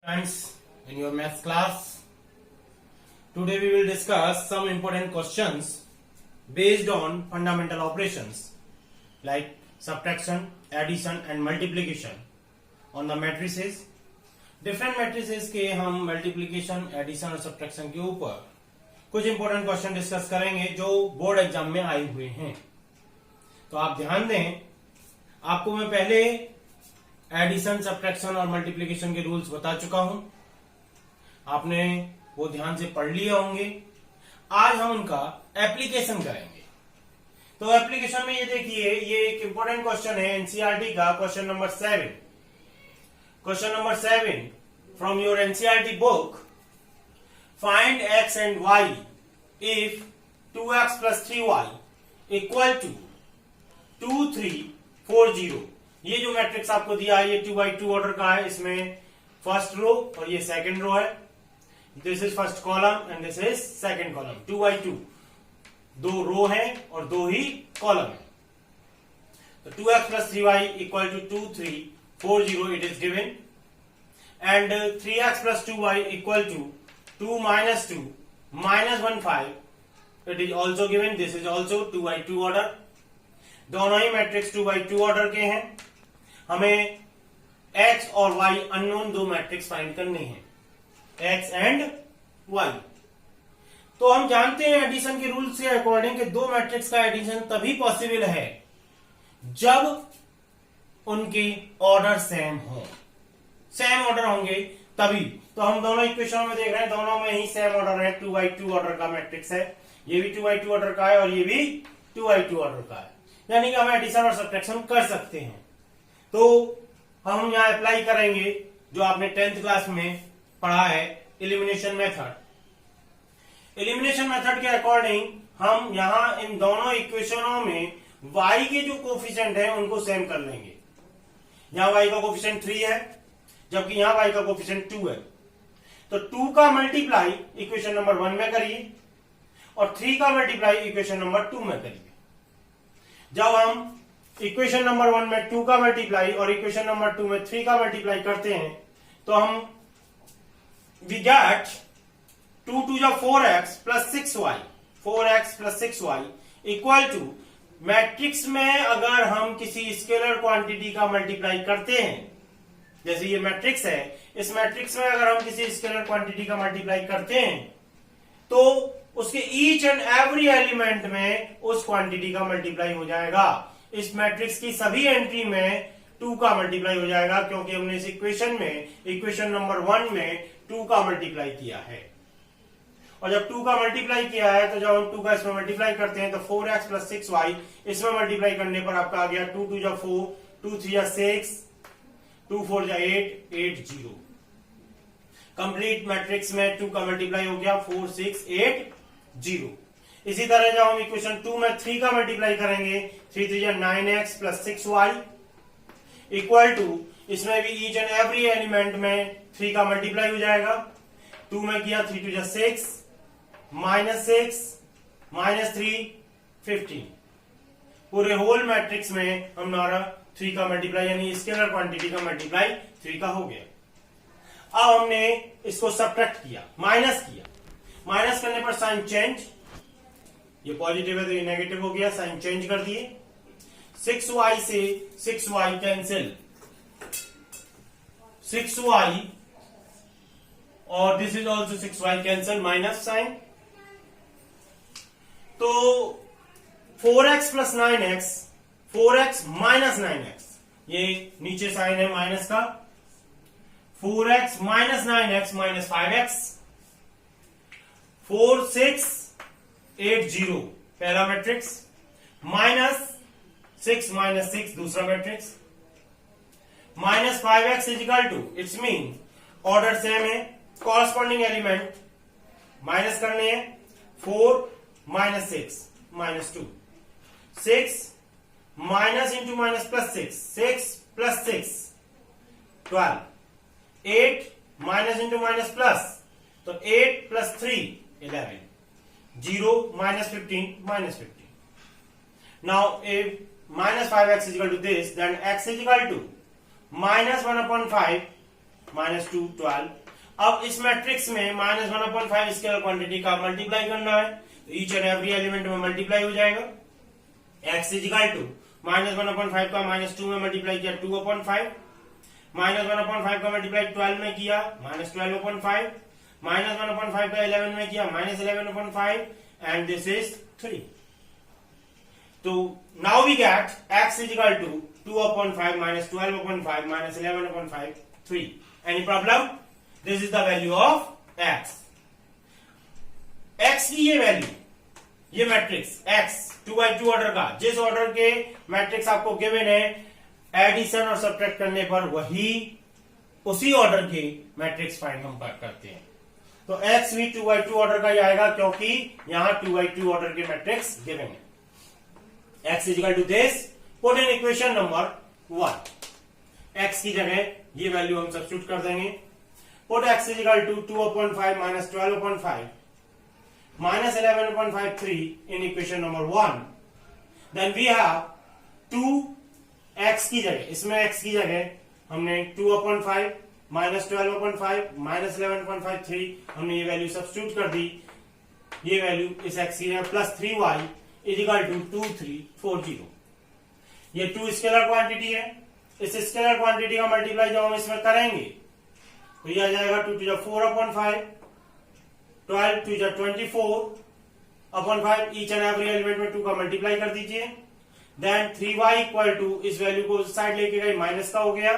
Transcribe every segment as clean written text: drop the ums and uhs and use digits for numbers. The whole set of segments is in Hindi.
Friends, in your maths class, today we will discuss some important questions based on fundamental operations like subtraction, addition and multiplication on the matrices. Different matrices के हम मल्टीप्लिकेशन, एडिशन और सब्ट्रैक्शन के ऊपर कुछ इंपॉर्टेंट क्वेश्चन डिस्कस करेंगे जो बोर्ड एग्जाम में आए हुए हैं। तो आप ध्यान दें, आपको मैं पहले एडिशन, सब्ट्रैक्शन और मल्टीप्लिकेशन के रूल्स बता चुका हूं, आपने वो ध्यान से पढ़ लिए होंगे। आज हम उनका एप्लीकेशन करेंगे। तो एप्लीकेशन में ये देखिए, ये एक इंपॉर्टेंट क्वेश्चन है एनसीईआरटी का, question number 7। Question number 7 from your NCERT book. Find x and y if 2x plus 3y equal to 2, 3, 4, 0. ये जो मैट्रिक्स आपको दिया है ये 2x2 ऑर्डर का है। इसमें फर्स्ट रो और ये सेकंड रो है। This is first column and this is second column. 2x2 दो रो है और दो ही कॉलम है। तो 2x plus 3y equal to 2, 3, 4, 0 it is given, and 3x plus 2y equal to 2 minus 2 minus 1, 5 it is also given. This is also 2x2 order. दोनों ही मैट्रिक्स 2x2 ऑर्डर के हैं। हमें x और y अननोन दो मैट्रिक्स फाइंड करने हैं, x एंड y। तो हम जानते हैं एडिशन के रूल से अकॉर्डिंग कि दो मैट्रिक्स का एडिशन तभी पॉसिबल है जब उनकी ऑर्डर सेम हो। सेम ऑर्डर होंगे तभी। तो हम दोनों इक्वेशन में देख रहे हैं, दोनों में ही सेम ऑर्डर है। 2x2 ऑर्डर का मैट्रिक्स है, ये भी 2x2 ऑर्डर का है और ये भी 2x2 ऑर्डर का है, यानी कि हम एडिशन और सब्ट्रैक्शन कर सकते हैं। तो हम यहां अप्लाई करेंगे जो आपने 10th क्लास में पढ़ा है, एलिमिनेशन मेथड। एलिमिनेशन मेथड के अकॉर्डिंग हम यहां इन दोनों इक्वेशनों में y के जो कोफिशिएंट है उनको सेम कर लेंगे। यहां y का कोफिशिएंट 3 है जबकि यहां y का कोफिशिएंट 2 है। तो 2 का मल्टीप्लाई इक्वेशन नंबर 1 में करिए और 3 का मल्टीप्लाई इक्वेशन नंबर 2 में करिए। जब हम इक्वेशन नंबर 1 में 2 का मल्टीप्लाई और इक्वेशन नंबर 2 में 3 का मल्टीप्लाई करते हैं तो हम वी गेट 2 2 जा 4x plus 6y, 4x plus 6y equal to, matrix में अगर हम किसी स्केलर क्वांटिटी का मल्टीप्लाई करते हैं, जैसे ये मैट्रिक्स है, इस मैट्रिक्स में अगर हम किसी स्केलर क्वांटिटी का मल्टीप्लाई करते हैं तो उसके ईच एंड एवरी एलिमेंट में उस क्वांटिटी का मल्टीप्लाई हो जाएगा। इस मैट्रिक्स की सभी एंट्री में 2 का मल्टीप्लाई हो जाएगा क्योंकि हमने इस इक्वेशन में इक्वेशन नंबर 1 में 2 का मल्टीप्लाई किया है। और जब 2 का मल्टीप्लाई किया है तो जब हम 2 का इसमें मल्टीप्लाई करते हैं तो 4x प्लस 6y इसमें मल्टीप्लाई करने पर आपका आ गया 2 2 जा 4, 2 3 जा 6, 2 4 जा 8, 8 0। कंप्लीट मैट्रिक्स में 2 का मल्टीप्लाई हो गया 4 6 8 0। इसी तरह जब हम इक्वेशन 2 में 3 का मल्टीप्लाई करेंगे, 3 3 जा 9x plus 6y equal to, इसमें भी ईच एंड एवरी एलिमेंट में 3 का मल्टीप्लाई हो जाएगा। 2 में किया 3 2 जा 6 माइनस 6 माइनस 3 15। पूरे होल मैट्रिक्स में हमारा 3 का मल्टीप्लाई यानी स्केलर क्वांटिटी का मल्टीप्लाई 3 का हो गया। अब हमने इसको सब्ट्रैक्ट किया, माइनस किया। माइनस करने पर साइन चेंज, ये पॉजिटिव है तो ये नेगेटिव हो गया, साइन चेंज कर दिए। 6y से 6y कैंसिल, 6y और this is also 6y cancel, minus sign. तो 4x plus 9x, 4x minus 9x, ये नीचे साइन है माइनस का। 4x minus 9x minus 5x, 4 6 8 0 पहला मैट्रिक्स, माइनस 6 माइनस 6 दूसरा matrix, minus 5x is equal to, its mean order same है, कॉरस्पॉन्डिंग एलिमेंट माइनस करने हैं। 4 minus 6 minus 2, 6 minus into minus plus 6, 6 plus 6 12, 8 minus into minus plus, तो 8 plus 3 11, 0 minus 15 minus 15। Now if minus 5x is equal to this, then x is equal to minus 1 upon 5 -2 12। अब इस मैट्रिक्स में -1/5 स्केलर क्वांटिटी का मल्टीप्लाई करना है, तो ईच एंड एवरी एलिमेंट में मल्टीप्लाई हो जाएगा। x इजिकल टू -1/5 का -2 में मल्टीप्लाई किया 2/5, -1/5 का मल्टीप्लाई 12 में किया -12/5, -1/5 का 11 में किया -11/5, एंड दिस इज 3। तो now we get x equal to 2/5 -12/5 -11/5 3। Any problem? This is the value of x। x की ये वैल्यू, ये मैट्रिक्स x 2x2 ऑर्डर का, जिस ऑर्डर के मैट्रिक्स आपको गिवन है, एडिशन और सब्ट्रैक्ट करने पर वही उसी ऑर्डर के मैट्रिक्स फाइंड हम करते हैं। तो x भी 2x2 ऑर्डर का ही आएगा, क्योंकि यहां 2x2 ऑर्डर के मैट्रिक्स गिवन है। x equal to this, put in equation number 1। x की जगह ये वैल्यू हम सब्स्टिट्यूट कर देंगे। Put x equal to 2/5 -12/5 -11/5 3 in equation number 1। then we have 2x की जगह, इसमें x की जगह हमने 2/5 -12/5 -11/5 3 हमने ये वैल्यू सब्स्टिट्यूट कर दी। ये वैल्यू इस x की जगह प्लस 3y इजिकल टू 2340। ये 2 स्केलर क्वांटिटी है, इस स्केलर क्वांटिटी का मल्टीप्लाई जब हम इसमें करेंगे तो यह आ जाएगा 2 to the 4/5, 12 to the 24/5, each and every element में 2 का मल्टीप्लाई कर दीजिए। देन 3y इक्वल टू, इस वैल्यू को साइड लेके गए, माइनस का हो गया।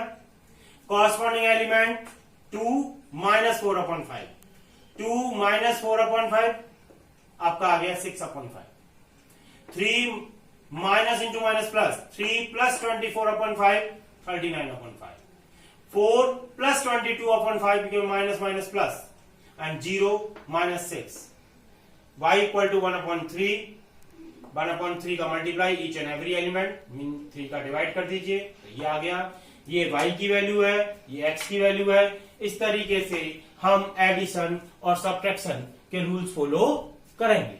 कॉरस्पॉन्डिंग एलिमेंट 2 -4/5, 2 -4/5 आपका आ गया 6/5। 3 minus into minus plus, 3 + 24/5 39/5, 4 + 22/5 became minus minus plus, and 0 -6। y equal to 1/3, 1/3 का multiply each and every element, mean 3 का डिवाइड कर दीजिए, तो ये आ गया। ये y की वैल्यू है, ये x की वैल्यू है। इस तरीके से हम एडिशन और सब्ट्रैक्शन के रूल्स फॉलो करेंगे।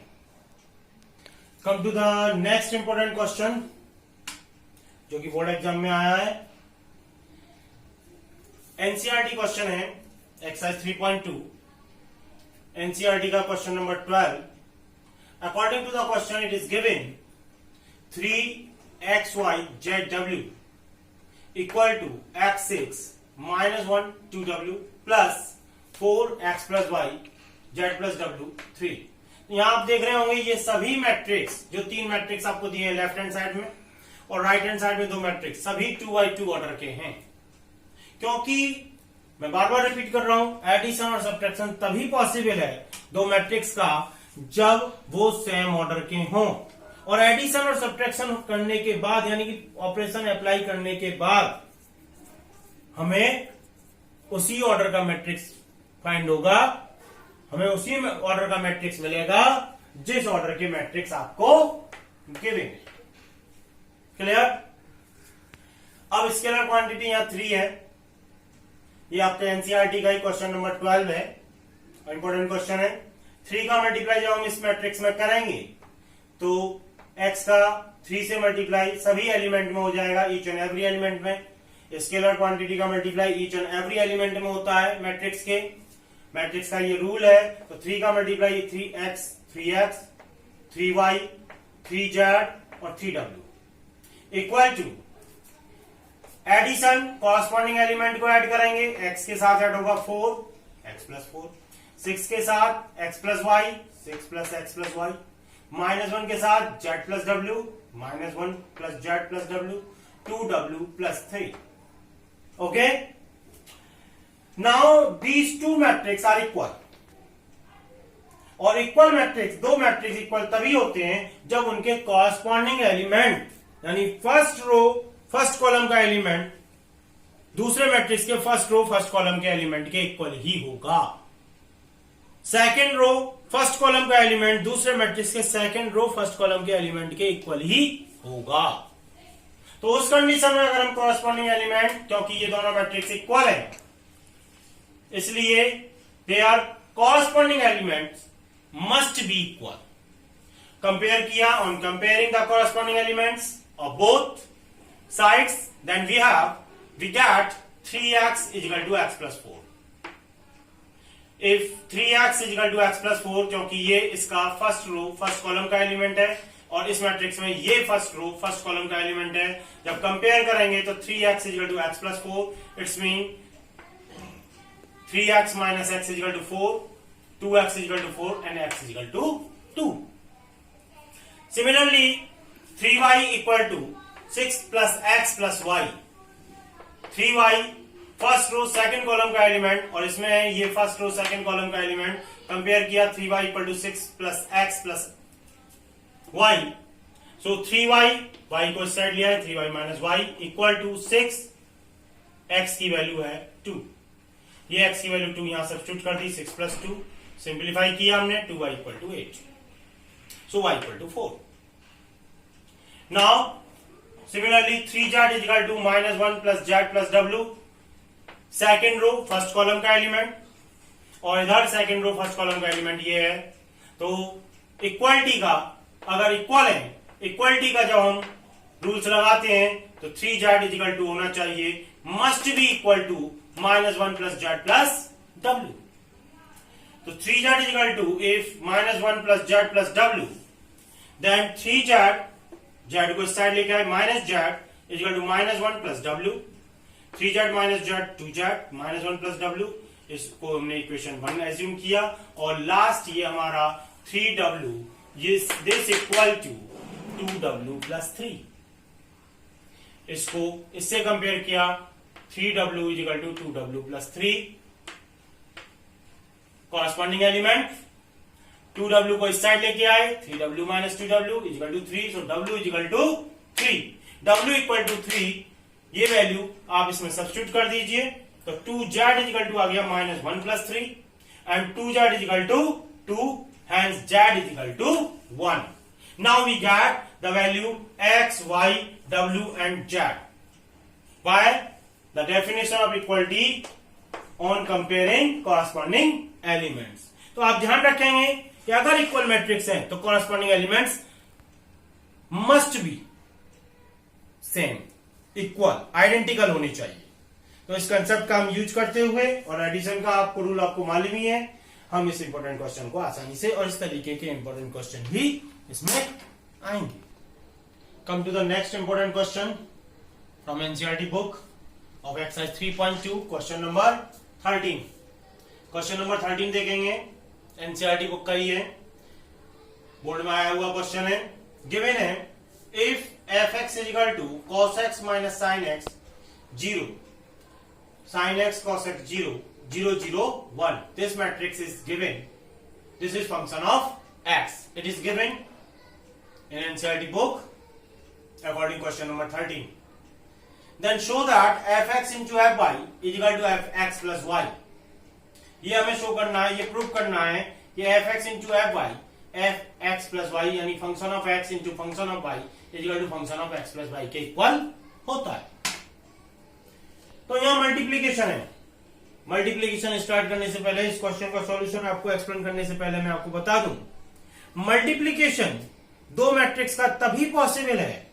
Come to the next important question, जो कि बोर्ड एग्जाम में आया है। एनसीईआरटी क्वेश्चन है, एक्सरसाइज 3.2, एनसीईआरटी का question number 12। According to the question it is given 3xy/zw equal to x6 -1 2w plus 4x + y z+w 3। यहां आप देख रहे होंगे ये सभी मैट्रिक्स, जो 3 मैट्रिक्स आपको दिए हैं लेफ्ट हैंड साइड में और राइट हैंड साइड में 2 मैट्रिक्स, सभी 2x2 ऑर्डर के हैं। क्योंकि मैं बार बार रिपीट कर रहा हूं, एडिशन और सब्ट्रैक्शन तभी पॉसिबल है 2 मैट्रिक्स का जब वो सेम ऑर्डर के हों। और एडिशन और सब्ट्रैक्शन करने के बाद, यानी कि ऑपरेशन अप्लाई करने के बाद, हमें उसी ऑर्डर का मैट्रिक्स फाइंड होगा, हमें उसी ऑर्डर का मैट्रिक्स मिलेगा जिस ऑर्डर के मैट्रिक्स आपको गिवन। क्लियर? अब स्केलर क्वांटिटी यहां 3 है, ये आपके एनसीईआरटी का ही क्वेश्चन नंबर 12 है, इंपॉर्टेंट क्वेश्चन है। 3 का मल्टीप्लाई जब हम इस मैट्रिक्स में करेंगे तो x का 3 से मल्टीप्लाई सभी एलिमेंट में हो जाएगा, ईच एंड एवरी एलिमेंट में। स्केलर क्वांटिटी का multiply each and every element में होता है मैट्रिक्स के, मैट्रिक्स का ये रूल है। तो 3 का मल्टीप्लाई 3x 3y 3z और 3w equal to addition, corresponding element को ऐड करेंगे, x के साथ ऐड होगा 4x + 4, 6 के साथ x + y 6 + x + y, -1 के साथ z + w -1 + z + w 2w + 3। Okay, now these 2 matrix are equal. और इक्वल मैट्रिक्स, 2 मैट्रिक्स इक्वल तभी होते हैं जब उनके कॉरस्पॉन्डिंग एलिमेंट, यानी फर्स्ट रो फर्स्ट कॉलम का एलिमेंट दूसरे मैट्रिक्स के फर्स्ट रो फर्स्ट कॉलम के एलिमेंट के इक्वल ही होगा। सेकंड रो फर्स्ट कॉलम का एलिमेंट दूसरे मैट्रिक्स के सेकंड रो फर्स्ट कॉलम के एलिमेंट के इक्वल ही होगा। तो उस कंडीशन में अगर हम कॉरस्पॉन्डिंग एलिमेंट, क्योंकि ये दोनों मैट्रिक्स इक्वल है, इसलिए they are corresponding elements must be equal. Compare किया, on comparing the corresponding elements of both sides, then we get 3x is equal to x plus 4. If 3x is equal to x plus 4, क्योंकि ये इसका फर्स्ट रो फर्स्ट कॉलम का एलिमेंट है और इस मैट्रिक्स में ये फर्स्ट रो फर्स्ट कॉलम का एलिमेंट है, जब कंपेयर करेंगे तो 3x is equal to x plus 4, it's mean 3x minus x is equal to 4, 2x is equal to 4 and x is equal to 2. Similarly, 3y equal to 6 plus x plus y. 3y first row second column का एलिमेंट और इसमें है ये फर्स्ट रो सेकंड कॉलम का एलिमेंट, कंपेयर किया 3y equal to 6 plus x plus y. So 3y y को साइड लिया है, 3y minus y equal to 6, x की वैल्यू है 2. ये x की वैल्यू 2 यहां सब्स्टिट्यूट कर दी, 6 प्लस 2 सिंप्लीफाई किया हमने, 2y equal to 8. So y equal to 4. Now similarly 3z is equal to -1 plus z plus w. Second row first column का एलिमेंट और इधर सेकेंड रो फर्स्ट कॉलम का एलिमेंट ये है. तो इक्वलिटी का अगर इक्वल है, इक्वलिटी का जब हम रूल्स लगाते हैं तो 3z इज इक्वल टू होना चाहिए, must be equal to -1 plus z plus w. तो 3z is equal to if -1 plus z plus w, then 3z z को साइड लेके आए, minus z is equal to -1 plus w. 3z minus z 2z -1 plus w, इसको हमने इक्वेशन 1 एज्यूम किया और लास्ट ये हमारा 3w, this equal to 2w plus 3. इसको इससे कंपेयर किया, 3w is equal to 2w plus 3. Corresponding element 2w को इस साइड लेके आए, 3w minus 2w is equal to 3. So w is equal to 3. w equal to 3, ये वैल्यू आप इसमें सब्स्टिट्यूट कर दीजिए तो 2z इज इक्वल टू आ गया -1 plus 3 and 2z is equal to 2, hence z is equal to 1. Now we get the value x, y, w and z by the definition of equality on comparing corresponding elements. तो आप ध्यान रखेंगे कि अगर इक्वल मैट्रिक्स है तो corresponding elements must B same, equal, identical होनी चाहिए. तो इस कंसेप्ट का हम यूज करते हुए और एडिशन का आपको रूल आपको मालूम ही है, हम इस इंपॉर्टेंट क्वेश्चन को आसानी से और इस तरीके के इंपॉर्टेंट क्वेश्चन भी इसमें आएंगे. Come to the next important question from NCERT book of exercise 3.2, question number 13. Question number 13 देखेंगे, एनसीईआरटी बुक का ही है, बोर्ड में आया हुआ क्वेश्चन है. गिवन है if f(x) is equal to cos x minus sin x 0, sin x cos x 0, 0 0 1, this matrix is given, this is function of x, it is given in NCERT book according question number 13. Then show that f(x) into fy is equal to fx plus y. ये हमें शो करना है, ये प्रूव करना है कि f(x) into fy fx plus y यानी function of x into function of y is equal to function of x plus y के इक्वल होता है. तो यहां मल्टीप्लीकेशन है. मल्टीप्लीकेशन स्टार्ट करने से पहले, इस क्वेश्चन का सॉल्यूशन आपको एक्सप्लेन करने से पहले मैं आपको बता दूं, मल्टीप्लीकेशन दो मैट्रिक्स का तभी पॉसिबल है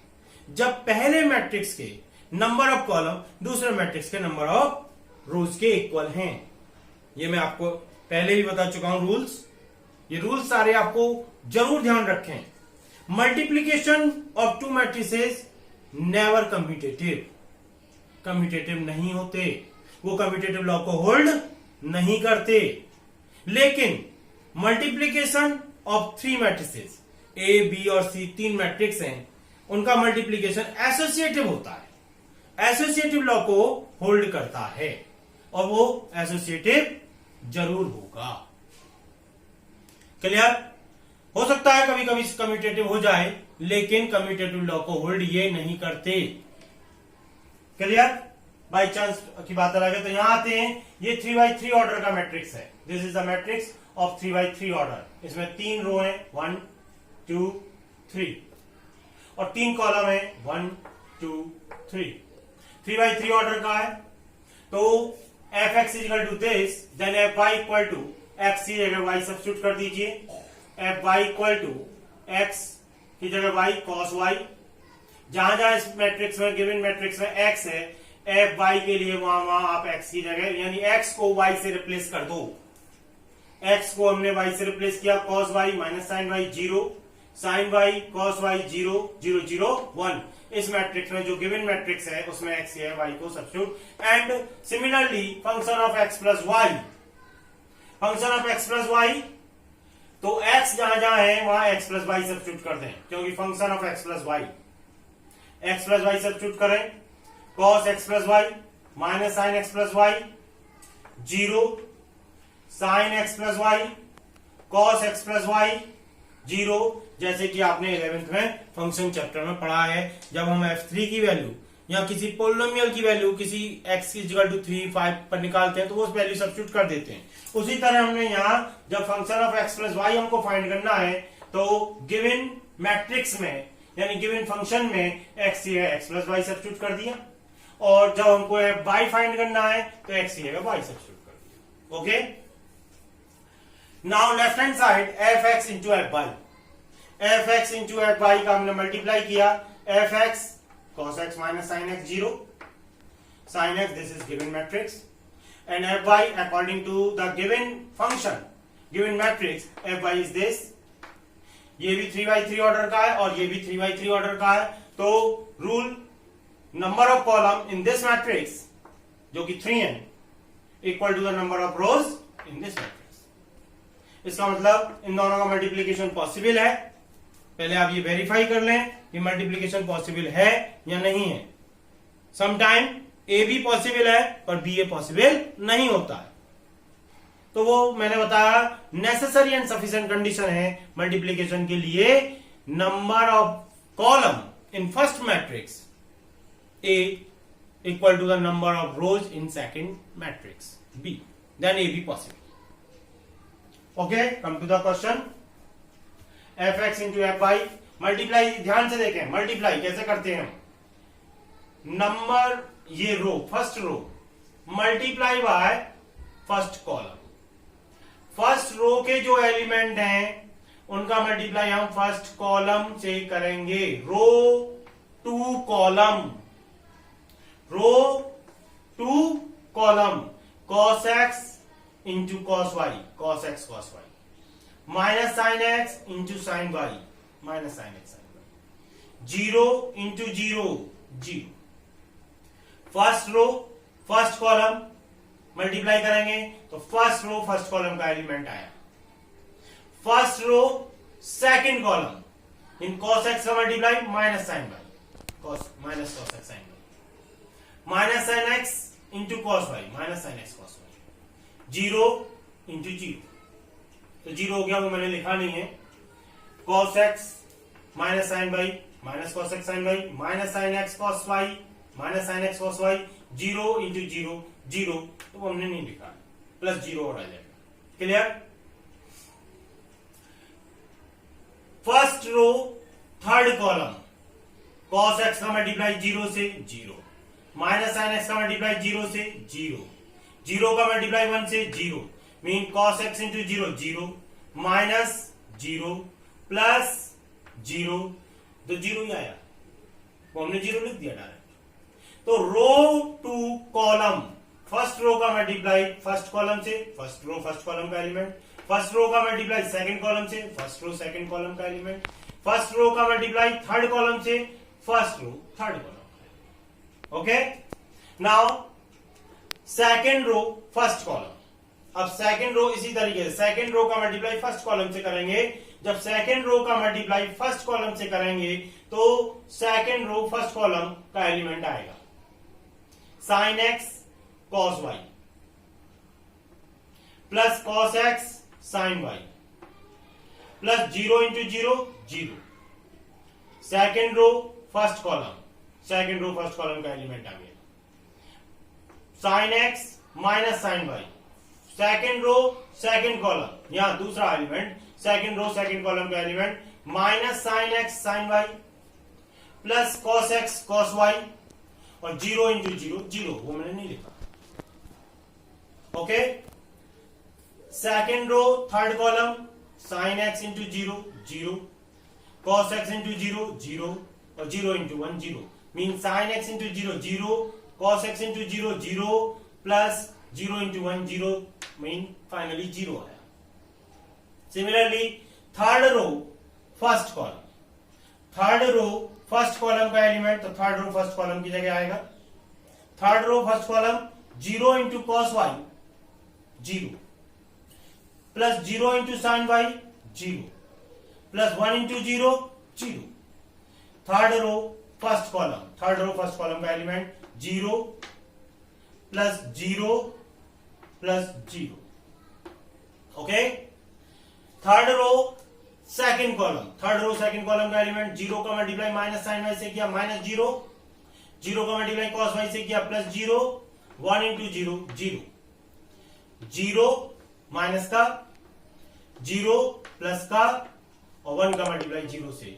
जब पहले मैट्रिक्स के नंबर ऑफ कॉलम दूसरे मैट्रिक्स के नंबर ऑफ रोज के इक्वल हैं. ये मैं आपको पहले भी बता चुका हूं रूल्स. ये रूल्स सारे आपको जरूर ध्यान रखें. Multiplication of to matrices never commutative, commutative नहीं होते, वो कम्यूटेटिव लॉ को होल्ड नहीं करते. लेकिन multiplication of three matrices A, B और सी, तीन मैट्रिक्स हैं, उनका मल्टीप्लीकेशन एसोसिएटिव होता है, एसोसिएटिव लॉ को होल्ड करता है और वो एसोसिएटिव जरूर होगा. क्लियर? हो सकता है कभी कभी कम्यूटेटिव हो जाए, लेकिन कम्यूटेटिव लॉ को होल्ड ये नहीं करते. क्लियर? बाई चांस की बात अलग है. तो यहां आते हैं, ये 3x3 ऑर्डर का मैट्रिक्स है. This is the matrix of 3x3 order. इसमें 3 रो है, 1 2 3 और 3 कॉलम है, 1 2 3. 3x3 ऑर्डर का है. तो fx is equal to this, then fy equal to x की जगह y सब्स्टिट्यूट कर दीजिए. fy इक्वल टू x की जगह y cos y. जहां जहां इस मैट्रिक्स में, गिवन मैट्रिक्स में x है, एफ वाई के लिए वहां आप एक्स की जगह यानी एक्स को वाई से रिप्लेस कर दो। एक्स को हमने वाई से रिप्लेस किया, cos Y minus sine Y 0, sine Y cos Y 0 0 0 1। इस मैट्रिक्स में जो गिवन मैट्रिक्स है उसमें एक्स है, वाई को substitute. And similarly function of x plus Y, function of x plus Y, तो एक्स जहां जहां है वहां एक्स प्लस वाई सब्स्टिट्यूट कर दें, क्योंकि function of x plus y, x plus Y substitute करें, cos x plus y minus sine x plus y 0, sine x plus y cos x plus y 0, जैसे कि आपने 11th में फंक्शन चैप्टर में पढ़ा है। जब हम f3 की वैल्यू या किसी पोलिनोमियल की वैल्यू किसी x की इक्वल टू 3 5 पर निकालते हैं तो वो वैल्यू सब्स्टिट्यूट कर देते हैं। उसी तरह हमने यहाँ जब function of x plus Y हमको फाइंड करना है तो गिवन मैट्रिक्स में यानी गिवन फंक्शन में x है x प्लस वाई सब्स्टिट्यूट कर दिया, और जब हमको y फाइंड करना है तो x है y सब्स्टिट्यूट कर दिया। Okay, now left hand side f(x) into f(y), f(x) into f(y) का हमने मल्टीप्लाई किया, f(x) cos x minus sin x 0, sin x this is given matrix, and f(y) according to the given function, given matrix f(y) is this, ये भी 3x3 ऑर्डर का है और ये भी 3x3 ऑर्डर का है। तो rule number of column in this matrix जो कि 3n equal to the number of rows in this matrix. इसका मतलब इन दोनों का मल्टीप्लीकेशन पॉसिबल है। पहले आप ये वेरीफाई कर लें कि मल्टीप्लीकेशन पॉसिबल है या नहीं है। समटाइम ए भी पॉसिबल है पर बी ए पॉसिबल नहीं होता है, तो वो मैंने बताया नेसेसरी एंड सफिशिएंट कंडीशन है मल्टीप्लीकेशन के लिए। Number of column in first matrix A equal to the number of rows in second matrix B, then A B possible. Okay, come to the question. f(x) into f(y) multiply, ध्यान से देखें मल्टीप्लाई कैसे करते हैं हम। नंबर ये row, first row multiply by first column, first row के जो एलिमेंट हैं उनका मल्टीप्लाई हम फर्स्ट कॉलम से करेंगे। Row to column, row to column, cos x into cos y, cos x cos y, minus sine x into sine Y, minus sine x sine Y, 0 into 0 0। First row first column multiply करेंगे तो फर्स्ट रो फर्स्ट कॉलम का एलिमेंट आया। First row second column in cos x का multiply minus sine Y, minus cos x sine Y, minus sine x into cos y, minus sine X cos y, 0 into 0, तो 0 हो गया, वो मैंने लिखा नहीं है। cos x minus sine Y minus cos x sine Y, minus sine X cos y minus sine X cos y, 0 into 0 0, तो वो हमने नहीं लिखा, प्लस 0 और आ जाएगा। Clear. First row third column cos x का मल्टीप्लाई 0 से 0, माइनस साइन एक्स का मल्टीप्लाई 0 से 0, 0 का मल्टीप्लाई 1 से 0, mean cos x into 0 0, minus 0 plus 0, तो 0 ही आया, वो हमने 0 लिख दिया डायरेक्ट। तो row to column, first row का मल्टीप्लाई फर्स्ट कॉलम से, फर्स्ट रो फर्स्ट कॉलम का एलिमेंट, फर्स्ट रो का मल्टीप्लाई सेकंड कॉलम से, फर्स्ट रो सेकंड कॉलम का एलिमेंट, फर्स्ट रो का मल्टीप्लाई थर्ड कॉलम से, first row third column. Okay, now second row first column. अब सेकंड रो इसी तरीके से सेकंड रो का मल्टीप्लाई फर्स्ट कॉलम से करेंगे। जब सेकंड रो का मल्टीप्लाई फर्स्ट कॉलम से करेंगे तो सेकंड रो फर्स्ट कॉलम का एलिमेंट आएगा sine x cos y plus cos x sine y plus 0 into 0 0। Second row first column, second row first column का एलिमेंट आ गया sine x minus sine y, second row second column, यहां दूसरा element second row second column का element minus sine x sine y plus cos x cos y और 0 इंटू 0 0, वो मैंने नहीं लिखा। Okay, second row third column sine x into 0 0, cos X into 0 0 और 0 into 1 0, mean sine x into 0 0, cos x into 0 0 plus 0 into 1 0 mean finally 0 आया. Similarly third row first column, third row first column का एलिमेंट, तो थर्ड रो फर्स्ट कॉलम की जगह आएगा. Third row first column 0 into cos Y 0 plus 0 into sine Y 0 plus 1 into 0 0. Third row first column का element 0 plus 0 plus 0. Okay. Third row second column का एलिमेंट 0 का मल्टीप्लाई माइनस साइन वाई से किया माइनस 0 का मल्टीप्लाई कॉस वाई से किया प्लस 0 1 इंटू 0 0 माइनस का 0 प्लस का और 1 का मल्टीप्लाई 0 से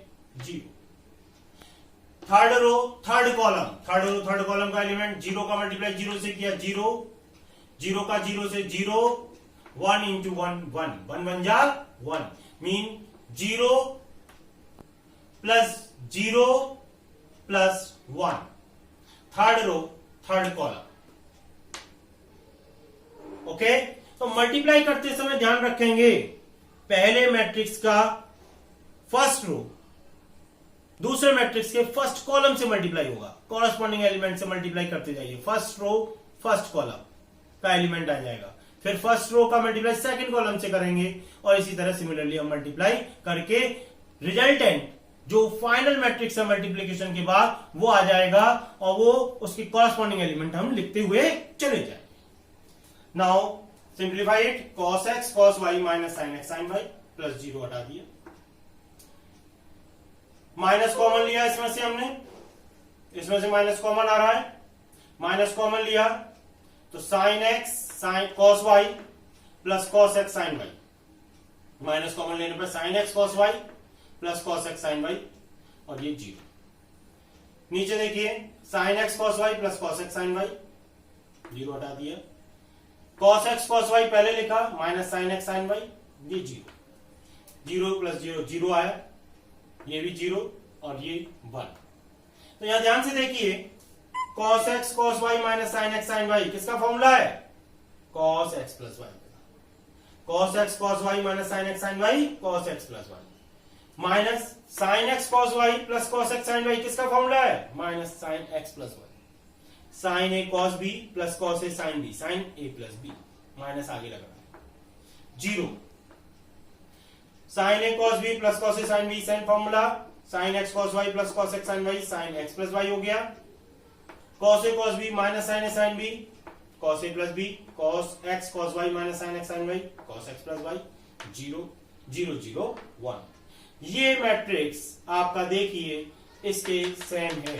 0. थर्ड कॉलम का एलिमेंट 0 का मल्टीप्लाई 0 से किया 0 का 0 से 0 1 इंटू 1 बन जा 1 mean 0 plus 0 plus 1. Third column. Okay. तो मल्टीप्लाई करते समय ध्यान रखेंगे पहले मैट्रिक्स का फर्स्ट रो दूसरे मैट्रिक्स के फर्स्ट कॉलम से मल्टीप्लाई होगा. कॉरस्पॉन्डिंग एलिमेंट से मल्टीप्लाई करते जाइए. फर्स्ट रो फर्स्ट कॉलम का एलिमेंट आ जाएगा, फिर फर्स्ट रो का मल्टीप्लाई सेकंड कॉलम से करेंगे और इसी तरह सिमिलरली हम मल्टीप्लाई करके रिजल्टेंट जो फाइनल मैट्रिक्स है मल्टीप्लीकेशन के बाद वो आ जाएगा और वो उसकी कॉरस्पॉन्डिंग एलिमेंट हम लिखते हुए चले जाएंगे. Now simplify it. cos x cos y minus sin x sin y plus 0 हटा दिया. माइनस कॉमन लिया इसमें से माइनस कॉमन आ रहा है. माइनस कॉमन लिया तो sin x sin cos y plus cos x sin y. Minus common लेने पर sin x cos y plus cos x sin y और ये 0. नीचे देखिए sin x cos y plus cos x sin y 0 हटा दिया. cos x cos y पहले लिखा minus sin x sin y ये 0 प्लस 0 0 आया, ये भी 0 और ये 1. तो यहां ध्यान से देखिए cos x cos y minus sin x sin y किसका फॉर्मूला है? cos x plus y. cos x cos y minus sin x sin y cos x plus y minus sin x cos y plus cos x sin y किसका फॉर्मूला है? Minus sin x plus y. sin a cos b plus cos a sin b sin a plus b minus आगे लग रहा है 0. sin a cos b plus cos a sin b sin formula sin x cos y plus cos x sin y sin x plus y हो गया. cos a cos b minus sin a sin b cos a plus b cos x cos y minus sin x sin y cos x plus y 0 0 0 1. ये मैट्रिक्स आपका देखिए इसके सेम है.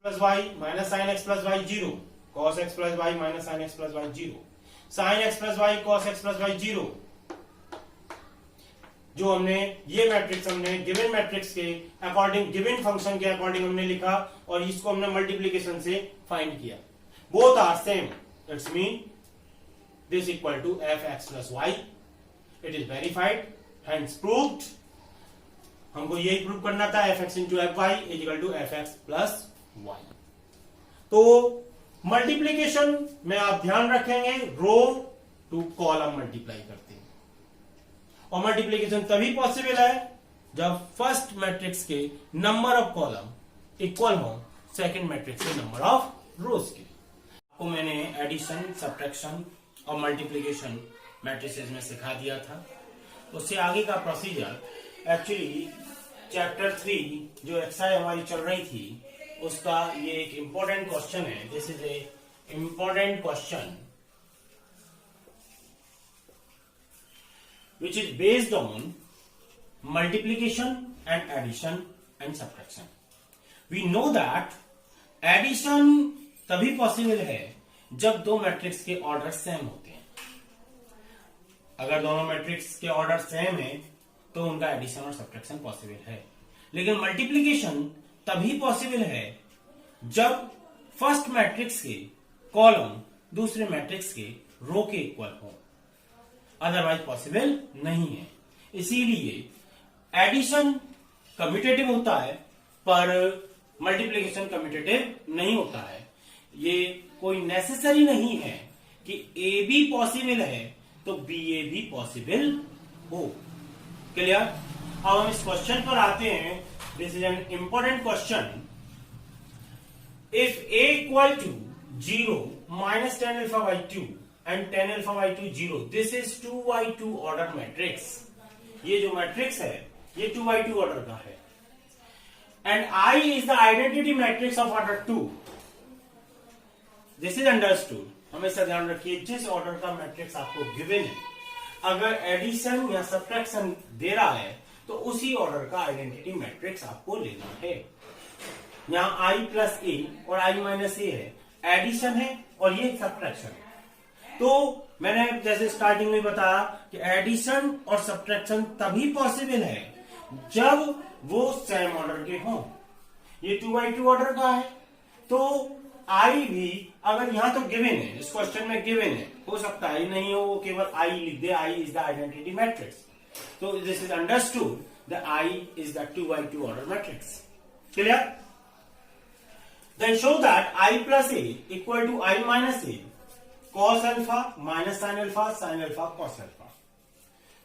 Plus y minus sin x plus y 0 cos x plus y minus sin x plus y 0 sin x plus y cos x plus y 0. जो हमने ये मैट्रिक्स हमने गिवन मैट्रिक्स के अकॉर्डिंग गिवन फंक्शन के अकॉर्डिंग हमने लिखा और इसको हमने मल्टीप्लीकेशन से फाइंड किया. Both are same. It's mean this equal to fx plus y. It is verified hence proved. हमको यही प्रूव करना था fx into fy is equal to fx plus y. तो मल्टीप्लीकेशन में आप ध्यान रखेंगे रो टू कॉलम मल्टीप्लाई करते हैं और मल्टीप्लीकेशन तभी पॉसिबल है जब फर्स्ट मैट्रिक्स के नंबर ऑफ कॉलम इक्वल हो सेकंड मैट्रिक्स के नंबर ऑफ रोज के. आपको मैंने एडिशन सब्ट्रैक्शन और मल्टीप्लीकेशन मैट्रिसेस में सिखा दिया था. उससे आगे का प्रोसीजर एक्चुअली चैप्टर 3 जो एक्सरसाइज हमारी चल रही थी उसका ये एक इंपॉर्टेंट क्वेश्चन है. This is a important question which is based on multiplication and addition and subtraction. We know that addition तभी पॉसिबल है जब दो मैट्रिक्स के ऑर्डर सेम होते हैं. अगर दोनों मैट्रिक्स के ऑर्डर सेम है तो उनका एडिशन और सब्ट्रैक्शन पॉसिबल है. लेकिन मल्टीप्लीकेशन तभी पॉसिबल है जब फर्स्ट मैट्रिक्स के कॉलम दूसरे मैट्रिक्स के रो के इक्वल हो, अदरवाइज पॉसिबल नहीं है. इसीलिए एडिशन कम्यूटेटिव होता है पर मल्टीप्लिकेशन कम्यूटेटिव नहीं होता है. ये कोई नेसेसरी नहीं है कि ए बी पॉसिबल है तो बी ए भी पॉसिबल हो। क्लियर? अब हम इस क्वेश्चन पर आते हैं। This is an important question. If a equal to 0 minus tan alpha by 2 and tan alpha by 2 0, this is 2 by 2 order matrix। ये जो मैट्रिक्स है ये 2 by 2 ऑर्डर का है and I is the identity matrix of order 2। This is understood। हमेशा ध्यान रखिए जिस ऑर्डर का मैट्रिक्स आपको गिवन है, अगर एडिशन या सब्ट्रैक्शन दे रहा है तो उसी ऑर्डर का आइडेंटिटी मैट्रिक्स आपको लेना है। यहाँ i प्लस ए और i माइनस ए है, एडिशन है और ये सब्ट्रैक्शन है। तो मैंने जैसे स्टार्टिंग में बताया कि एडिशन और सब्ट्रैक्शन तभी पॉसिबल है जब वो सेम ऑर्डर के हों। ये 2 by 2 ऑर्डर का है तो i भी अगर यहां तो गिवन है, इस क्वेश्चन में गिवन है, हो सकता है नहीं हो, वो केवल i लिख दे, i is the identity matrix. तो this is understood the i is the 2 by 2 order matrix. Clear? Then show that I plus A equal to I minus A, cos alpha minus sin alpha, sin alpha cos alpha.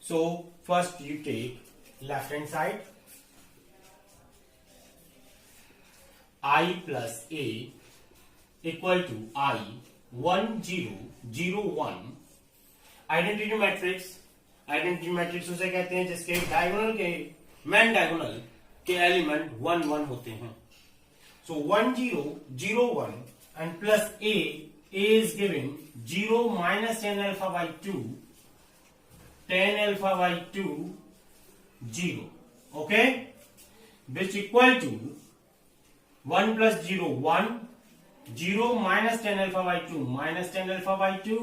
So first you take left hand side, I plus A equal to I 1 0 0 1, identity matrix। Identity matrix उसे कहते हैं जिसके डायगोनल के मेन डायगोनल के एलिमेंट 1 1 होते हैं। So 1 0 0 1 and plus a is given 0 minus tan alpha by 2, tan alpha by 2 0, okay, which equal to 1 plus 0 1, 0 minus tan alpha by 2 minus tan alpha by 2,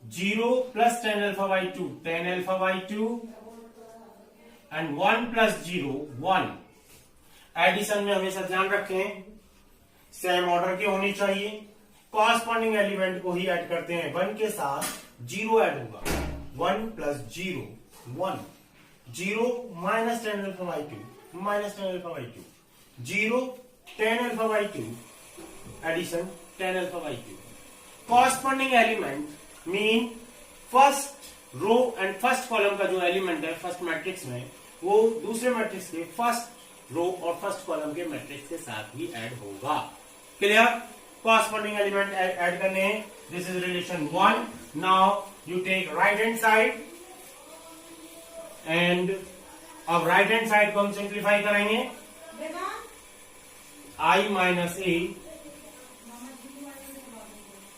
0 plus tan alpha by 2 tan alpha by 2 and 1 plus 0 1। Addition में हमेशा ध्यान रखें सेम ऑर्डर के होनी चाहिए। कॉरस्पॉन्डिंग एलिमेंट को ही ऐड करते हैं, 1 के साथ 0 ऐड होगा, 1 plus 0 1, 0 minus tan alpha by 2 minus tan alpha by 2, 0 tan alpha by 2 addition tan alpha by 2। Corresponding element mean first row and first column का जो एलिमेंट है फर्स्ट मैट्रिक्स में, वो दूसरे मैट्रिक्स के फर्स्ट रो और फर्स्ट कॉलम के मैट्रिक्स के साथ ही ऐड होगा। क्लियर? कॉरस्पॉन्डिंग एलिमेंट ऐड करने हैं। This is relation 1। Now you take right hand side and अब राइट हैंड साइड को हम सिंप्लीफाई करेंगे। i minus a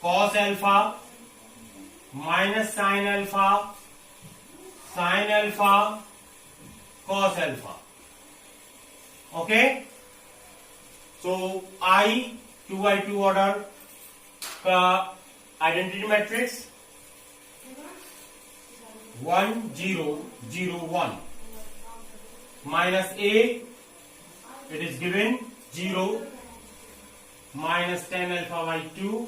cos alpha minus sine alpha, sine alpha cos alpha. Okay, so I 2 by 2 order का identity matrix 1 0 0 1 minus A, it is given 0 minus tan alpha by 2,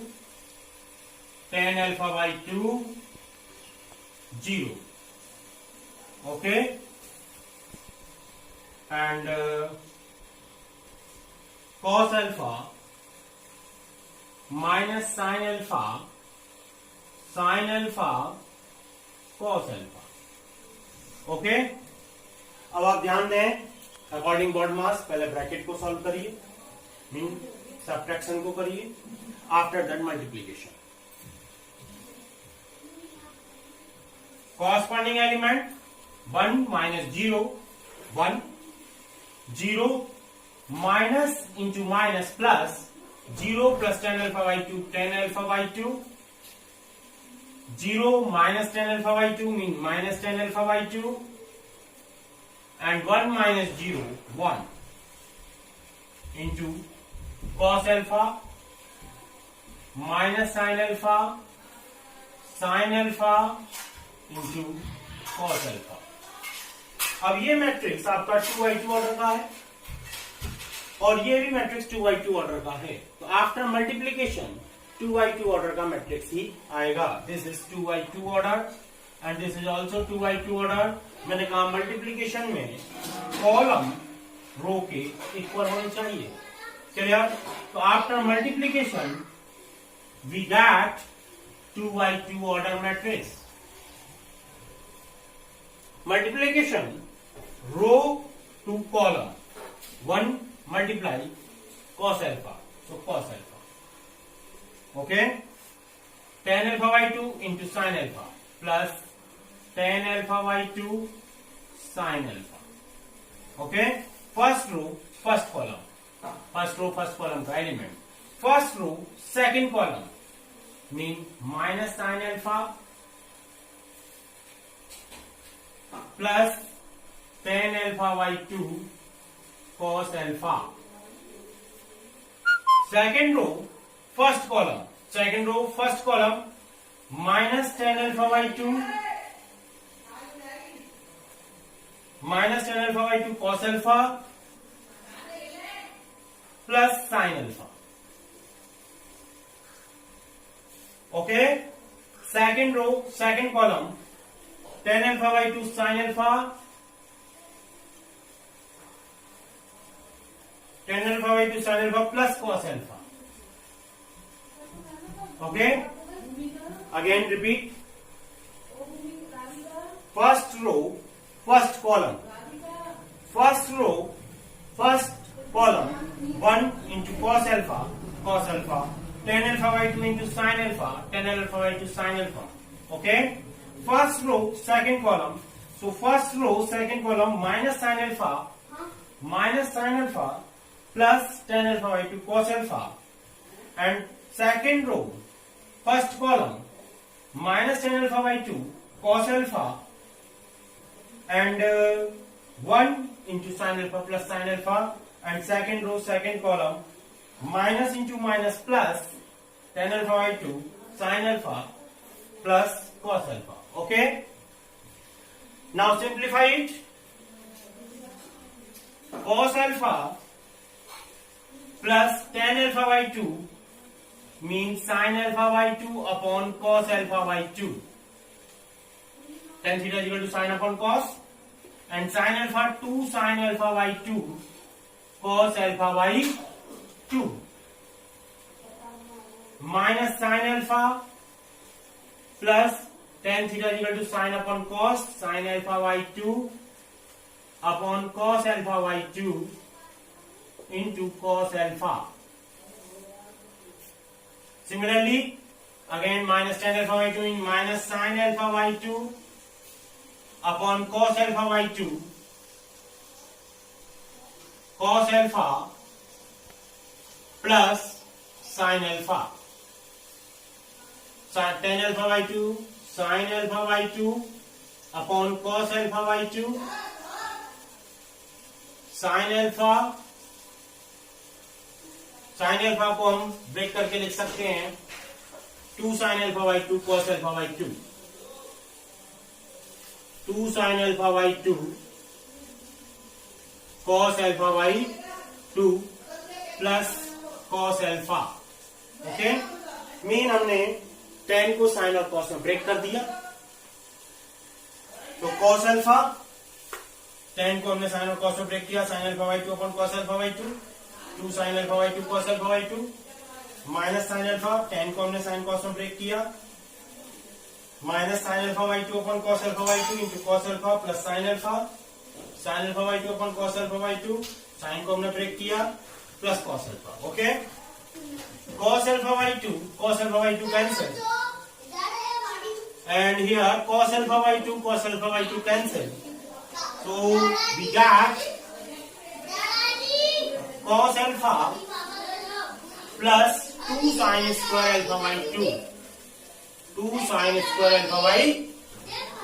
tan alpha by 2 0, okay, and cos alpha minus sin alpha, sin alpha cos alpha। Okay, अब आप ध्यान दें अकॉर्डिंग बॉड मास पहले ब्रैकेट को सॉल्व करिए, मीन सब्ट्रैक्शन को करिए, after that multiplication. Corresponding element 1 minus 0 1, 0 minus into minus plus 0 plus tan alpha by 2 tan alpha by 2, 0 minus tan alpha by 2 mean minus tan alpha by 2 and 1 minus 0 1 into cos alpha minus sin alpha, sin alpha into cos alpha। अब ये मैट्रिक्स आपका 2 by 2 ऑर्डर का है और ये भी मैट्रिक्स 2 by 2 ऑर्डर का है, तो आफ्टर मल्टीप्लीकेशन 2 by 2 ऑर्डर का मैट्रिक्स ही आएगा। This is 2 by 2 order and this is also 2 by 2 order. मैंने कहा मल्टीप्लीकेशन में कॉलम रो के इक्वल होने चाहिए, Clear? So after multiplication, we get 2 by 2 order matrix. Multiplication, row to column. 1 multiply cos alpha. So cos alpha. Okay? Tan alpha by 2 into sin alpha plus tan alpha by 2 sin alpha. Okay? First row, first column. First row, first column का element. First row, second column mean minus sin alpha plus tan alpha by 2 cos alpha. Second row, first column. Second row, first column minus tan alpha by 2 minus tan alpha by 2 cos alpha plus sin alpha. Okay? Second row, second column tan alpha by 2 sin alpha tan alpha by 2 sin alpha plus cos alpha. Okay? Again repeat. First row, first column. First row, first column 1 into cos alpha, tan alpha by 2 into sin alpha, tan alpha by 2 sin alpha. Okay? First row, second column. So first row, second column minus sin alpha plus tan alpha by 2 cos alpha. And second row, first column minus tan alpha by 2 cos alpha and 1 into sin alpha plus sin alpha. And second row, second column minus into minus plus tan alpha by 2 sin alpha plus cos alpha. Okay? Now simplify it. Cos alpha plus tan alpha by 2 means sin alpha by 2 upon cos alpha by 2. Tan theta is equal to sin upon cos, and sin alpha 2 sin alpha by 2 cos alpha by 2 minus sin alpha plus tan theta is equal to sin upon cos, sin alpha by 2 upon cos alpha by 2 into cos alpha. Similarly, again minus tan alpha by 2 in minus sin alpha by 2 upon cos alpha by 2 cos alpha plus sin alpha. Tan alpha by 2 sin alpha by 2 upon cos alpha by 2 sin alpha को हम ब्रेक करके लिख सकते हैं 2 sin alpha by 2 cos alpha by 2, 2 sin alpha by 2 cos alpha by 2 plus cos alpha. Okay, mean हमने tan को sin और cos में ब्रेक कर दिया, तो cos alpha tan को हमने sin और cos में ब्रेक किया, sin alpha by 2 upon cos alpha by 2, 2 sin alpha by 2 cos alpha by 2 minus sin alpha, tan को हमने sin cos में ब्रेक किया, minus sin alpha by 2 upon cos alpha by 2 into cos alpha plus sin alpha by 2 upon cos alpha by 2, sin को हमने ब्रेक किया plus cos alpha. Okay, cos alpha by 2 cancel, and here cos alpha by 2 cancel, so we get cos alpha plus 2 sin square alpha by 2, 2 sin square alpha by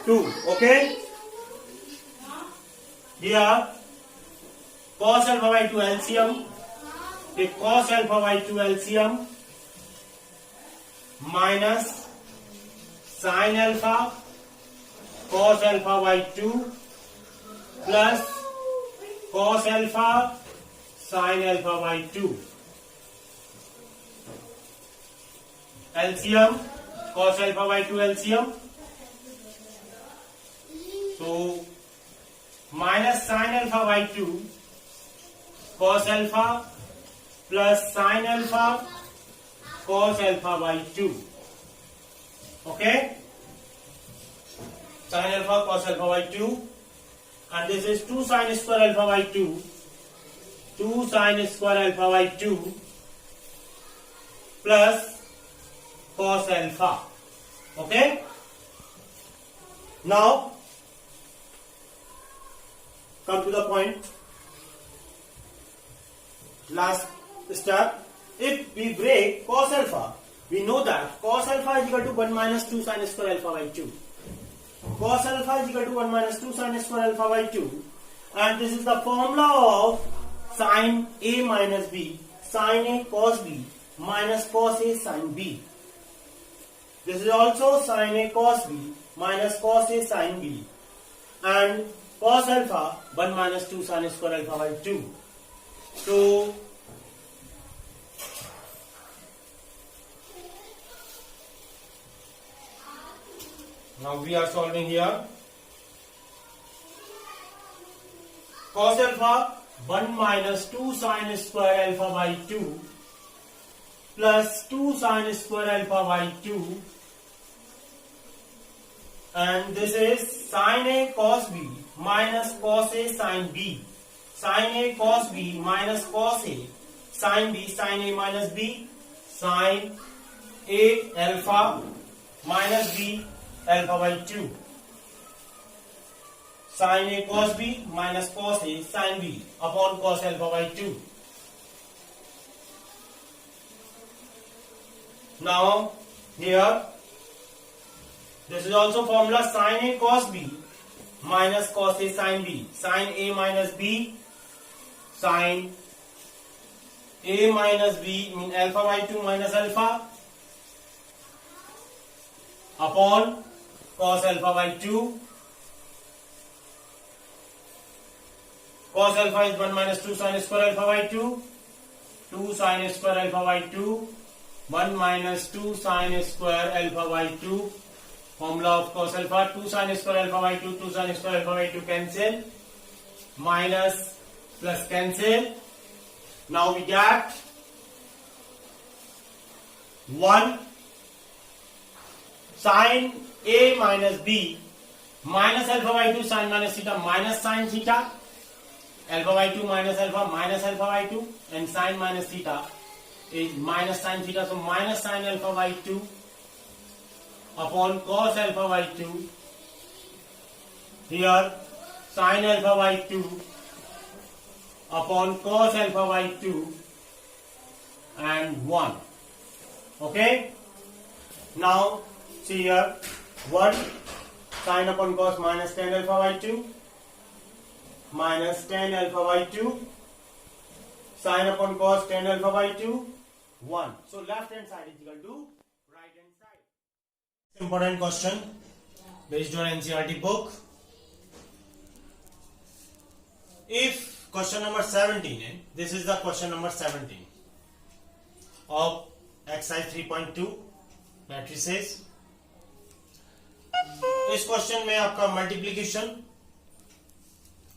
2. Okay, here cos alpha by 2 LCM, take cos alpha by 2 LCM minus sin alpha cos alpha by 2 plus cos alpha sin alpha by 2. LCM, cos alpha by 2 LCM. So minus sin alpha by 2 cos alpha plus sin alpha cos alpha by 2. Okay, sin alpha cos alpha by 2, and this is 2 sin square alpha by 2, 2 sin square alpha by 2 plus cos alpha. Okay, now come to the point. Last step, if we break cos alpha, we know that cos alpha is equal to 1 minus 2 sin square alpha by 2. Cos alpha is equal to 1 minus 2 sin square alpha by 2, and this is the formula of sin A minus B, sin A cos B minus cos A sin B. This is also sin A cos B minus cos A sin B, and cos alpha 1 minus 2 sin square alpha by 2. So now we are solving here. Cos alpha 1 minus 2 sin square alpha by 2 plus 2 sin square alpha by 2, and this is sin A cos B minus cos A sin B. Sin A cos B minus cos A sin B, sin A minus B, sin A alpha minus B alpha by 2. Sin A cos B minus cos A sin B upon cos alpha by 2. Now here, this is also formula sin A cos B minus cos A sin B, sin A minus B, sin A minus B mean alpha by 2 minus alpha upon cos alpha by 2. Cos alpha is 1 minus 2 sin square alpha by 2, 2 sin square alpha by 2, 1 minus 2 sin square alpha by 2. Formula of cos alpha, 2 sin square alpha by 2, 2 sin square alpha by 2 cancel, minus plus cancel. Now we get 1 sin A minus B minus alpha by 2 sin minus theta minus sin theta, alpha by 2 minus alpha by 2, and sin minus theta is minus sin theta, so minus sin alpha by 2 upon cos alpha by 2. Here sin alpha by 2 upon cos alpha by 2 and 1. Okay, now see here, 1 sin upon cos minus tan alpha by 2 minus tan alpha by 2, sin upon cos tan alpha by 2, 1. So left hand side is equal to right hand side. Important question based on NCERT book. If question number 17, this is the question number 17 of exercise 3.2 matrices. इस क्वेश्चन में आपका मल्टीप्लिकेशन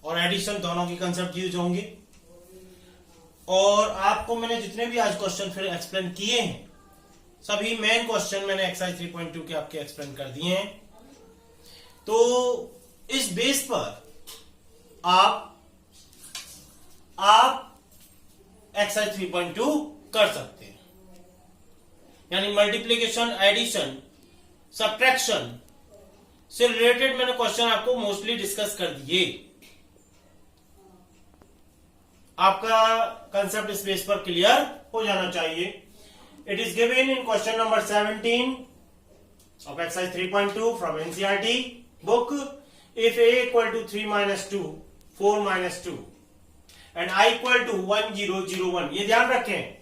और एडिशन दोनों की कंसेप्ट यूज होंगे, और आपको मैंने जितने भी आज क्वेश्चन फिर एक्सप्लेन किए हैं, सभी मेन क्वेश्चन मैंने एक्सरसाइज 3.2 के आपके एक्सप्लेन कर दिए हैं। तो इस बेस पर आप एक्सरसाइज 3.2 कर सकते हैं, यानी मल्टीप्लिकेशन, एडिशन, सब्ट्रैक्शन से रिलेटेड मैंने क्वेश्चन आपको मोस्टली डिस्कस कर दिए। आपका कंसेप्ट इस बेस पर क्लियर हो जाना चाहिए। It is given in question number 17 of exercise 3.2 from NCERT book. If A equal to 3 minus 2, 4 minus 2 and I equal to 1 0 0 1, ये ध्यान रखें,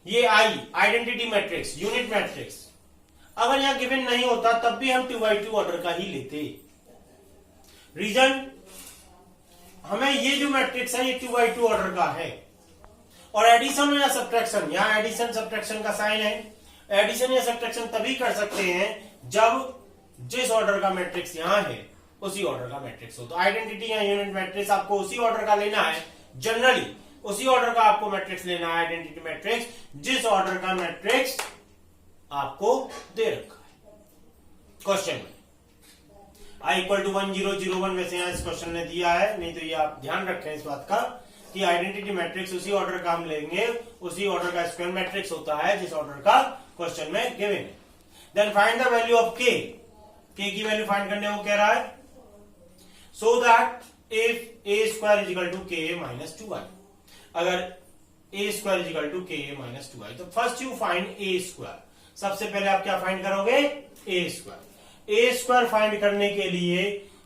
ये I identity matrix, unit matrix, अगर यहां गिवन नहीं होता तब भी हम 2x2 ऑर्डर का ही लेते। रीजन, हमें ये जो मैट्रिक्स है ये 2x2 ऑर्डर का है, और एडिशन या सब्ट्रैक्शन, यहां एडिशन सब्ट्रैक्शन का साइन है, एडिशन या सब्ट्रैक्शन तभी कर सकते हैं जब जिस ऑर्डर का मैट्रिक्स यहां है उसी ऑर्डर का मैट्रिक्स हो। तो आइडेंटिटी या यूनिट मैट्रिक्स आपको उसी ऑर्डर का लेना है जनरली उसी ऑर्डर का आपको मैट्रिक्स लेना है, आइडेंटिटी मैट्रिक्स, जिस ऑर्डर का मैट्रिक्स आपको दे रखा है क्वेश्चन में। i इक्वल टू 1 0 0 1 वैसे यहां इस क्वेश्चन ने दिया है, नहीं तो ये आप ध्यान रखें इस बात का कि आइडेंटिटी मैट्रिक्स उसी ऑर्डर का हम लेंगे, उसी ऑर्डर का स्क्वायर मैट्रिक्स होता है जिस ऑर्डर का क्वेश्चन में गिवन है। Then find the value of k की वैल्यू फाइंड करने को कह रहा है, so that if a square is equal to k minus 2i, अगर a square is equal to k minus 2i, तो first you find a square. सबसे पहले आप क्या फाइंड करोगे, a square. a square find करने के लिए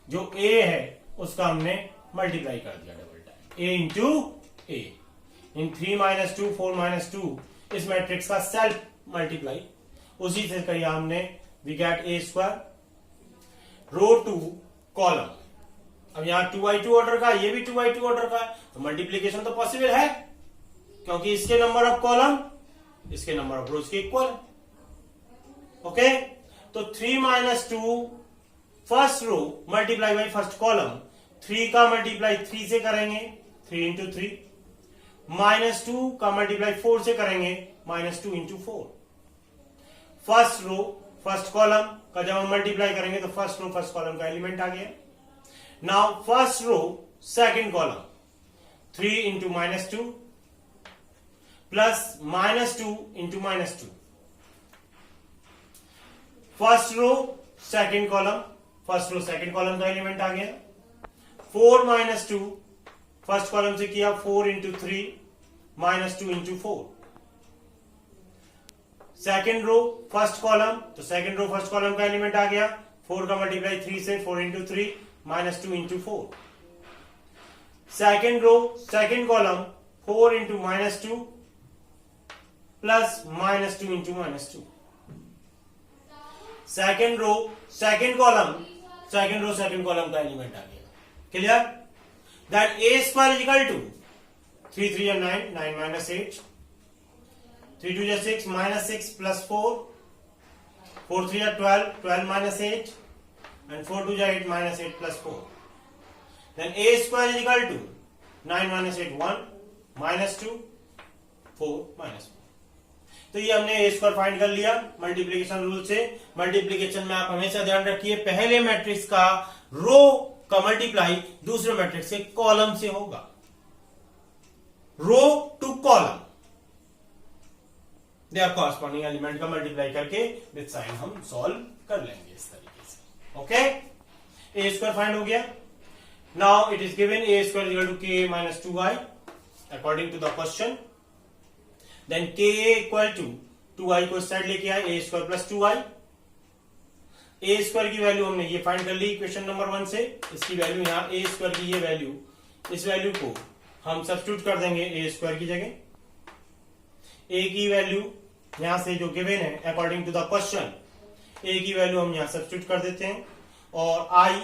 जो a है उसका हमने मल्टीप्लाई कर दिया double time, a into a in 3 minus 2 4 minus 2, इस मैट्रिक्स का सेल्फ मल्टीप्लाई उसी से किया हमने, we get a square row to column. अब यहां 2i2 ऑर्डर का, ये भी 2i2 ऑर्डर का, तो मल्टीप्लीकेशन तो पॉसिबल है क्योंकि इसके नंबर ऑफ कॉलम इसके नंबर ऑफ रोज के इक्वल। ओके, तो 3 minus 2 first row multiply by first column, 3 का मल्टीप्लाई 3 से करेंगे, 3 इंटू 3, माइनस 2 का मल्टीप्लाई 4 से करेंगे, minus 2 into 4। First row first column का जब हम मल्टीप्लाई करेंगे तो फर्स्ट रो फर्स्ट कॉलम का एलिमेंट आ गया। Now first row second column, 3 into minus 2 plus minus 2 into minus 2। First row second column, first row second column का एलिमेंट आ गया। 4 माइनस 2 फर्स्ट कॉलम से किया, 4 into 3 minus 2 into 4। Second row first column, तो सेकेंड रो फर्स्ट कॉलम का एलिमेंट आ गया, 4 का मल्टीप्लाई 3 से, 4 into 3 minus 2 into 4। Second row second column, 4 into minus 2 plus minus 2 into minus 2। Second row second column, second row second column का एलिमेंट आ गया। Clear? That a square is equal to 3 3 9 9 minus 8, 3 2 6 minus 6 plus 4, 4 3 12 12 minus 8 and 4 2 8 minus 8 plus 4। then a square is equal to 9 minus 8 1 minus 2 4 minus 4। तो ये हमने ए स्क्वायर फाइंड कर लिया मल्टीप्लीकेशन रूल से। मल्टीप्लीकेशन में आप हमेशा ध्यान रखिए पहले मैट्रिक्स का रो का मल्टीप्लाई दूसरे मैट्रिक्स के कॉलम से होगा, row to column, there corresponding element का मल्टीप्लाई करके विद साइन हम सॉल्व कर लेंगे इस तरीके से। ओके, ए स्क्वायर फाइंड हो गया। Now it is given a square equal to k minus 2i according to the question. Then k equal to 2i को साइड लेके आए, a square plus 2i। A square की वैल्यू हमने ये फाइंड कर ली इक्वेशन नंबर 1 से, इसकी वैल्यू यहाँ ए स्क्वायर की ये वैल्यू, इस वैल्यू को हम सब्स्टिट्यूट कर देंगे ए स्क्वायर की जगह। ए की वैल्यू यहां से जो गिवन है अकॉर्डिंग टू द क्वेश्चन, ए की वैल्यू हम यहां सब्स्टिट्यूट कर देते हैं, और आई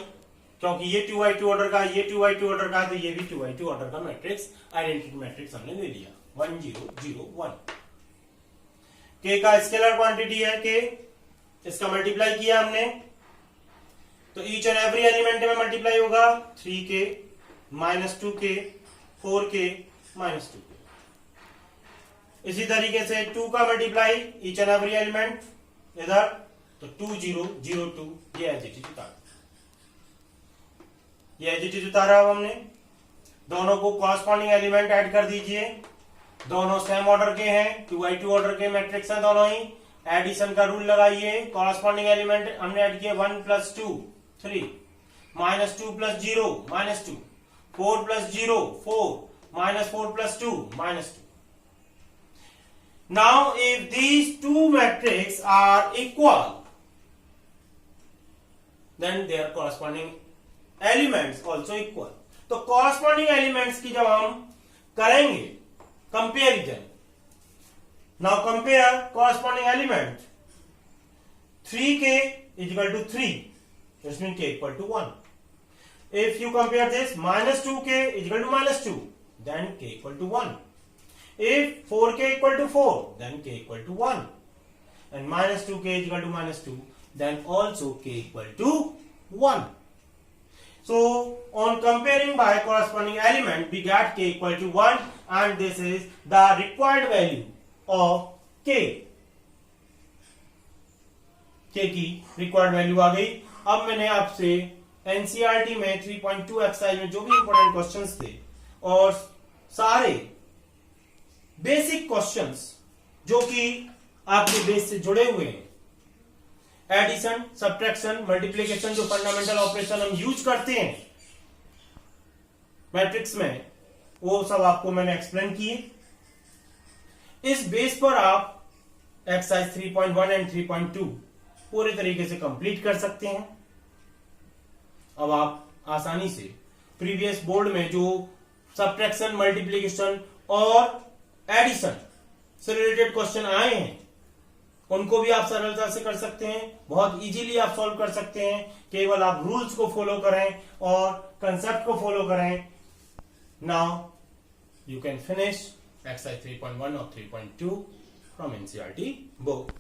क्योंकि ये 2i2 ऑर्डर का, ये 2i2 ऑर्डर का, तो ये भी 2i2 ऑर्डर का मैट्रिक्स आइडेंटिटी मैट्रिक्स हमने ले लिया 1 0 0 1। के का स्केलर क्वांटिटी है के, इसका मल्टीप्लाई किया हमने तो ईच एंड एवरी एलिमेंट में मल्टीप्लाई होगा, 3k minus 2k 4k minus 2k। इसी तरीके से 2 का multiply each and every element इधर, तो 2 0 0 2, ये एज इट इज उतारा, ये एज इट इज उतारा। अब हमने दोनों को कॉरस्पॉन्डिंग एलिमेंट ऐड कर दीजिए, दोनों सेम ऑर्डर के हैं, 2i2 ऑर्डर के मैट्रिक्स हैं दोनों ही। एडिशन का रूल लगाइए, कॉरस्पॉन्डिंग एलिमेंट हमने ऐड किए 1 plus 2 3, minus 2 plus 0 minus 2, 4 plus 0 4, minus 4 plus 2 minus 2। Now if these two matrices are equal, then their corresponding elements also equal। तो corresponding elements की जब हम करेंगे comparison, now compare corresponding element, 3k is equal to 3, which means k equal to 1। If you compare this, minus 2k is equal to minus 2, then k equal to 1। If 4k equal to 4, then k equal to 1, and minus 2k is equal to minus 2, then also k equal to 1। So on comparing by corresponding element, we get k equal to 1, and this is the required value of k. k की रिक्वायर्ड वैल्यू आ गई. अब मैंने आपसे एनसीईआरटी में 3.2 एक्सरसाइज में जो भी इंपॉर्टेंट क्वेश्चंस थे और सारे बेसिक क्वेश्चंस जो कि आपके बेस से जुड़े हुए हैं, एडिशन, सब्ट्रैक्शन, मल्टीप्लिकेशन, जो फंडामेंटल ऑपरेशन हम यूज करते हैं मैट्रिक्स में, वो सब आपको मैंने एक्सप्लेन किए. इस बेस पर आप एक्सरसाइज 3.1 एंड 3.2 पूरे तरीके से कंप्लीट कर सकते हैं. अब आप आसानी से प्रीवियस बोर्ड में जो सब्ट्रैक्शन, मल्टीप्लिकेशन और एडिशन से रिलेटेड क्वेश्चन आए हैं उनको भी आप सरलता से कर सकते हैं. बहुत इजीली आप सॉल्व कर सकते हैं. केवल आप रूल्स को फॉलो करें और कंसेप्ट को फॉलो करें. Now you can finish exercise 3.1 or 3.2 from NCERT book.